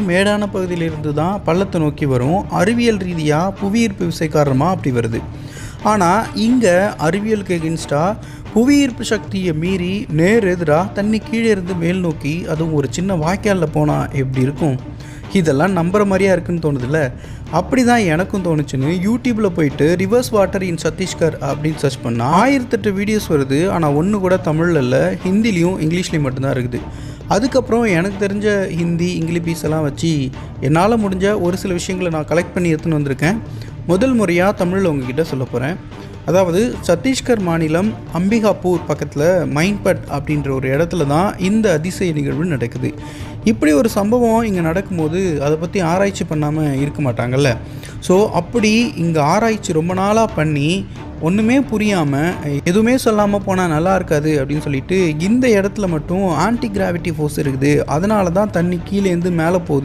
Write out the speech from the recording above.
மேடான பகுதியிலிருந்து தான் பள்ளத்தை நோக்கி வரும். அறிவியல் ரீதியாக புவியீர்ப்பு விசை காரணமாக அப்படி வருது. ஆனால் இங்கே அறிவியலுக்கு எகென்ஸ்டாக புவியீர்ப்பு சக்தியை மீறி நேர் எதிராக தண்ணி கீழே இருந்து மேல் நோக்கி அதுவும் ஒரு சின்ன வாய்க்காலில் போனால் எப்படி இருக்கும்? இதெல்லாம் நம்புகிற மாதிரியா இருக்குன்னு தோணுதில்ல. அப்படி தான் எனக்கும் தோணுச்சுன்னு யூடியூப்பில் போயிட்டு ரிவர்ஸ் வாட்டர் இன் சத்தீஸ்கர் அப்படின்னு சர்ச் பண்ணால் 1008 வீடியோஸ் வருது. ஆனால் ஒன்று கூட தமிழில் இல்லை, ஹிந்திலையும் இங்கிலீஷ்லேயும் மட்டும்தான் இருக்குது. அதுக்கப்புறம் எனக்கு தெரிஞ்ச ஹிந்தி இங்கிலீஷ் எல்லாம் வச்சு என்னால் முடிஞ்ச ஒரு சில விஷயங்களை நான் கலெக்ட் பண்ணி எடுத்துன்னு வந்திருக்கேன். முதல் முறையாக தமிழில் உங்ககிட்ட சொல்ல போகிறேன். அதாவது சத்தீஸ்கர் மாநிலம் அம்பிகாப்பூர் பக்கத்தில் மைன்பட் அப்படின்ற ஒரு இடத்துல தான் இந்த அதிசய நிகழ்வு நடக்குது. இப்படி ஒரு சம்பவம் இங்கே நடக்கும்போது அதை பற்றி ஆராய்ச்சி பண்ணாமல் இருக்க மாட்டாங்கல்ல. ஸோ அப்படி இங்கே ஆராய்ச்சி ரொம்ப நாளாக பண்ணி ஒன்றுமே புரியாமல் எதுவுமே சொல்லாமல் போனால் நல்லா இருக்காது அப்படின்னு சொல்லிட்டு இந்த இடத்துல மட்டும் ஆன்டி கிராவிட்டி ஃபோர்ஸ் இருக்குது, அதனால தான் தண்ணி கீழேருந்து மேலே போகுது